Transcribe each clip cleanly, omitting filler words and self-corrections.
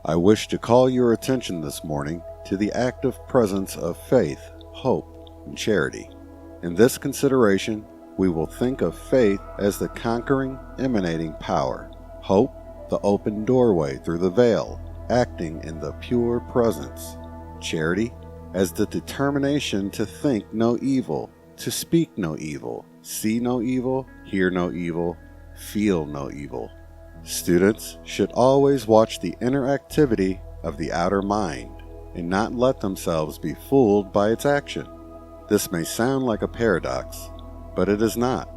I wish to call your attention this morning to the active presence of faith, hope, and charity. In this consideration, we will think of faith as the conquering, emanating power, hope, the open doorway through the veil, acting in the pure presence, charity as the determination to think no evil, to speak no evil, see no evil, hear no evil, feel no evil. Students should always watch the inner activity of the outer mind and not let themselves be fooled by its action. This may sound like a paradox, but it is not.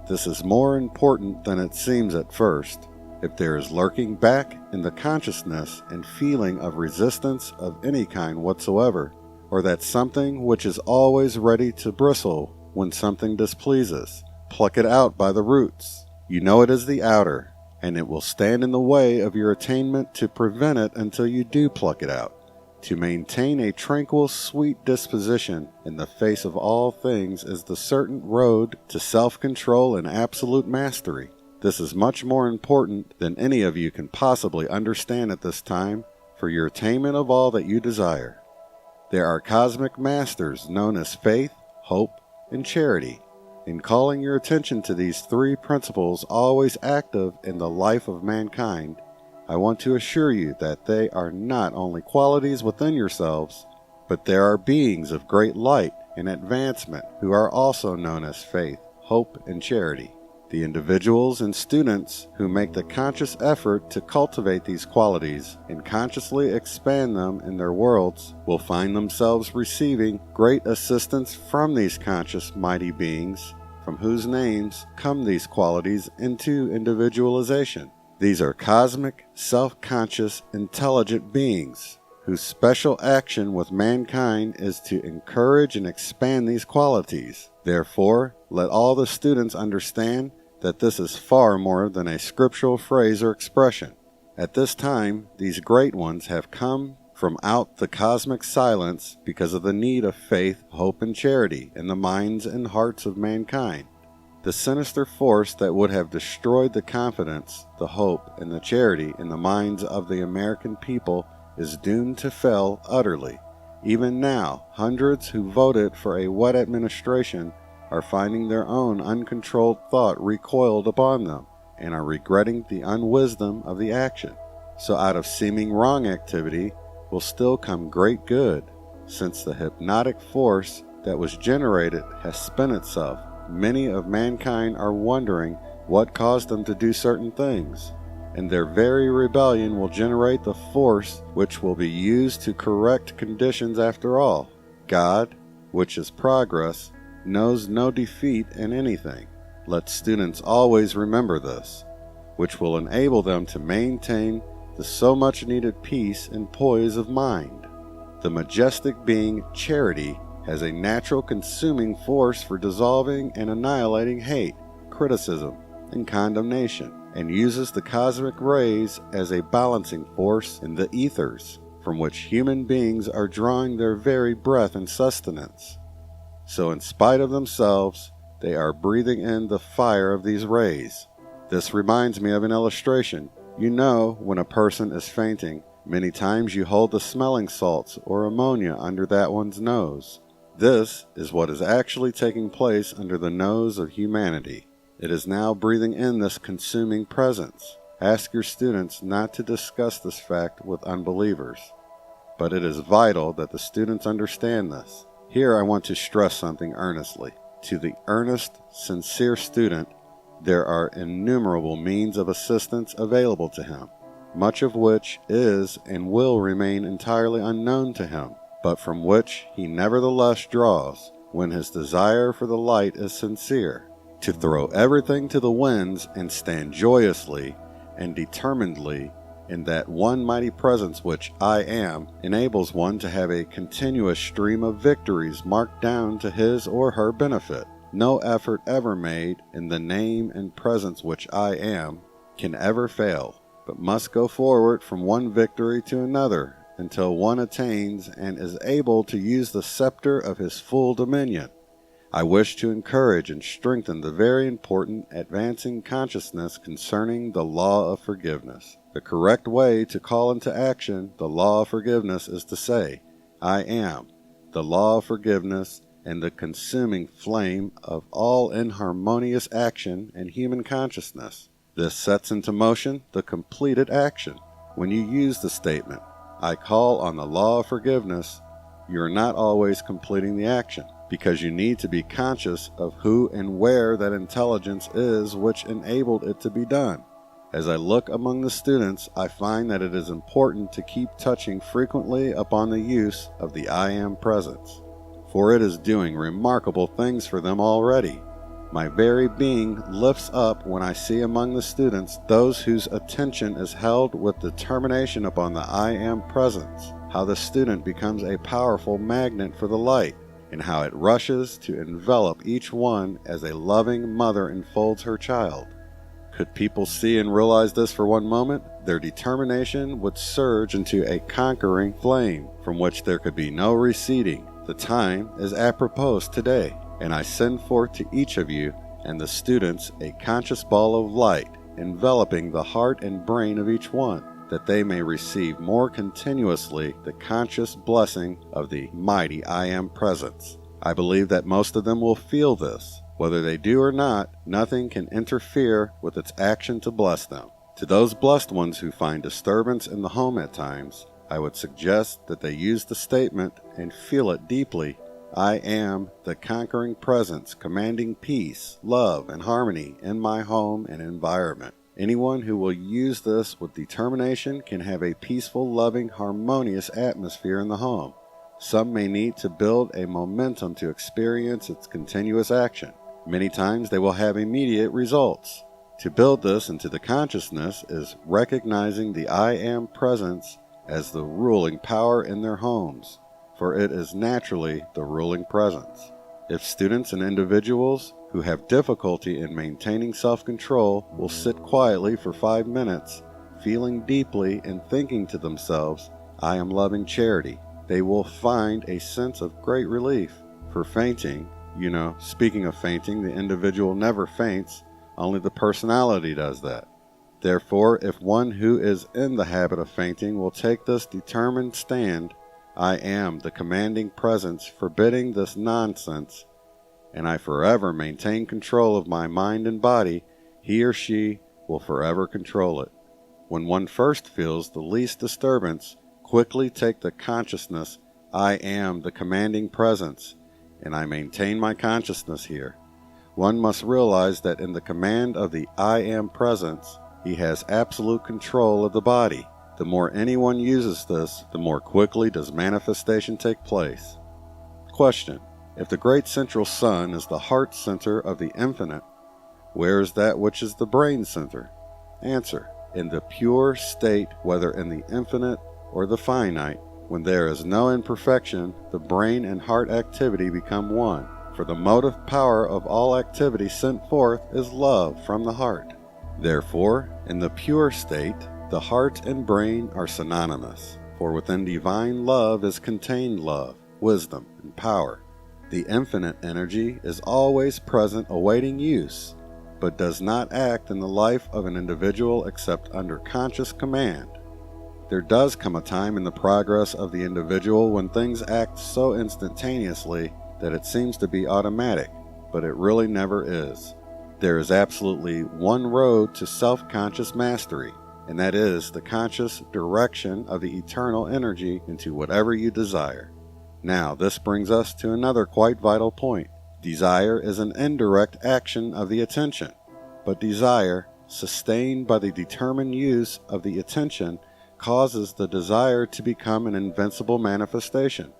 This is more important than it seems at first. If there is lurking back in the consciousness and feeling of resistance of any kind whatsoever, or that something which is always ready to bristle when something displeases, pluck it out by the roots. You know it is the outer, and it will stand in the way of your attainment to prevent it until you do pluck it out. To maintain a tranquil, sweet disposition in the face of all things is the certain road to self-control and absolute mastery. This is much more important than any of you can possibly understand at this time for your attainment of all that you desire. There are cosmic masters known as faith, hope, and charity. In calling your attention to these three principles always active in the life of mankind, I want to assure you that they are not only qualities within yourselves, but there are beings of great light and advancement who are also known as faith, hope, and charity. The individuals and students who make the conscious effort to cultivate these qualities and consciously expand them in their worlds will find themselves receiving great assistance from these conscious mighty beings, from whose names come these qualities into individualization. These are cosmic, self-conscious, intelligent beings, whose special action with mankind is to encourage and expand these qualities. Therefore, let all the students understand that this is far more than a scriptural phrase or expression. At this time, these great ones have come from out the cosmic silence because of the need of faith, hope, and charity in the minds and hearts of mankind. The sinister force that would have destroyed the confidence, the hope, and the charity in the minds of the American people is doomed to fail utterly. Even now, hundreds who voted for a wet administration are finding their own uncontrolled thought recoiled upon them, and are regretting the unwisdom of the action. So out of seeming wrong activity will still come great good, since the hypnotic force that was generated has spent itself. Many of mankind are wondering what caused them to do certain things, and their very rebellion will generate the force which will be used to correct conditions after all. God, which is progress, knows no defeat in anything. Let students always remember this, which will enable them to maintain the so much needed peace and poise of mind. The majestic being charity has a natural consuming force for dissolving and annihilating hate, criticism, and condemnation, and uses the cosmic rays as a balancing force in the ethers, from which human beings are drawing their very breath and sustenance. So in spite of themselves, they are breathing in the fire of these rays. This reminds me of an illustration. You know, when a person is fainting, many times you hold the smelling salts or ammonia under that one's nose. This is what is actually taking place under the nose of humanity. It is now breathing in this consuming presence. Ask your students not to discuss this fact with unbelievers. But it is vital that the students understand this. Here I want to stress something earnestly. To the earnest, sincere student, there are innumerable means of assistance available to him, much of which is and will remain entirely unknown to him, but from which he nevertheless draws when his desire for the light is sincere. To throw everything to the winds and stand joyously and determinedly in that one mighty presence which I am enables one to have a continuous stream of victories marked down to his or her benefit. No effort ever made in the name and presence which I am can ever fail, but must go forward from one victory to another until one attains and is able to use the scepter of his full dominion. I wish to encourage and strengthen the very important advancing consciousness concerning the law of forgiveness. The correct way to call into action the law of forgiveness is to say, I am the law of forgiveness and the consuming flame of all inharmonious action and human consciousness. This sets into motion the completed action. When you use the statement, I call on the law of forgiveness, you are not always completing the action, because you need to be conscious of who and where that intelligence is which enabled it to be done. As I look among the students, I find that it is important to keep touching frequently upon the use of the I Am presence, for it is doing remarkable things for them already. My very being lifts up when I see among the students those whose attention is held with determination upon the I Am presence, how the student becomes a powerful magnet for the light, and how it rushes to envelop each one as a loving mother enfolds her child. Could people see and realize this for one moment, their determination would surge into a conquering flame from which there could be no receding. The time is apropos today, and I send forth to each of you and the students a conscious ball of light enveloping the heart and brain of each one, that they may receive more continuously the conscious blessing of the mighty I Am presence. I believe that most of them will feel this. Whether they do or not, nothing can interfere with its action to bless them. To those blessed ones who find disturbance in the home at times, I would suggest that they use the statement and feel it deeply. I am the conquering presence commanding peace, love, and harmony in my home and environment. Anyone who will use this with determination can have a peaceful, loving, harmonious atmosphere in the home. Some may need to build a momentum to experience its continuous action. Many times they will have immediate results. To build this into the consciousness is recognizing the I Am presence as the ruling power in their homes, for it is naturally the ruling presence. If students and individuals who have difficulty in maintaining self-control will sit quietly for 5 minutes, feeling deeply and thinking to themselves, I am loving charity, they will find a sense of great relief. For fainting, speaking of fainting, the individual never faints, only the personality does that. Therefore, if one who is in the habit of fainting will take this determined stand, I am the commanding presence forbidding this nonsense, and I forever maintain control of my mind and body, he or she will forever control it. When one first feels the least disturbance, quickly take the consciousness, I am the commanding presence, and I maintain my consciousness here. One must realize that in the command of the I Am presence, he has absolute control of the body. The more anyone uses this, the more quickly does manifestation take place. Question: if the great central sun is the heart center of the infinite, where is that which is the brain center? Answer: in the pure state, whether in the infinite or the finite, when there is no imperfection, the brain and heart activity become one, for the motive power of all activity sent forth is love from the heart. Therefore, in the pure state, the heart and brain are synonymous, for within divine love is contained love, wisdom, and power. The infinite energy is always present awaiting use, but does not act in the life of an individual except under conscious command. There does come a time in the progress of the individual when things act so instantaneously that it seems to be automatic, but it really never is. There is absolutely one road to self-conscious mastery, and that is the conscious direction of the eternal energy into whatever you desire. Now, this brings us to another quite vital point. Desire is an indirect action of the attention, but desire, sustained by the determined use of the attention, causes the desire to become an invincible manifestation.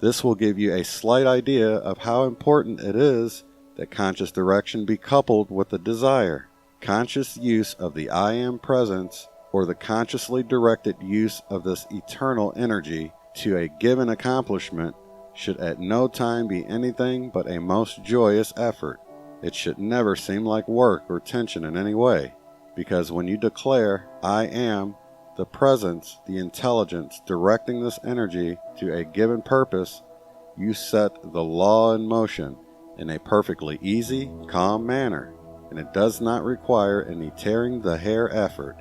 This will give you a slight idea of how important it is that conscious direction be coupled with the desire. Conscious use of the I Am presence, or the consciously directed use of this eternal energy to a given accomplishment, should at no time be anything but a most joyous effort. It should never seem like work or tension in any way, because when you declare, I am, the presence, the intelligence directing this energy to a given purpose, you set the law in motion, in a perfectly easy, calm manner, and it does not require any tearing the hair effort.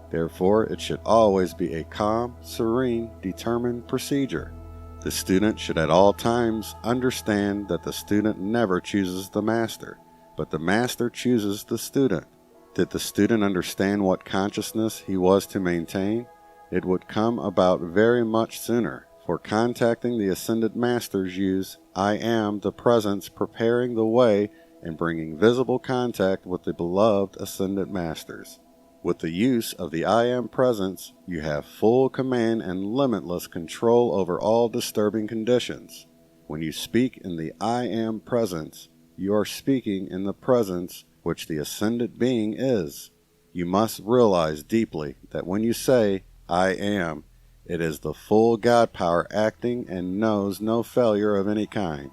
Therefore, it should always be a calm, serene, determined procedure. The student should at all times understand that the student never chooses the master, but the master chooses the student. Did the student understand what consciousness he was to maintain, it would come about very much sooner, for contacting the ascended masters use I am the presence preparing the way and bringing visible contact with the beloved ascended masters. With the use of the I am presence, you have full command and limitless control over all disturbing conditions. When you speak in the I am presence, you are speaking in the presence which the ascended being is. You must realize deeply that when you say, I am, it is the full God power acting and knows no failure of any kind.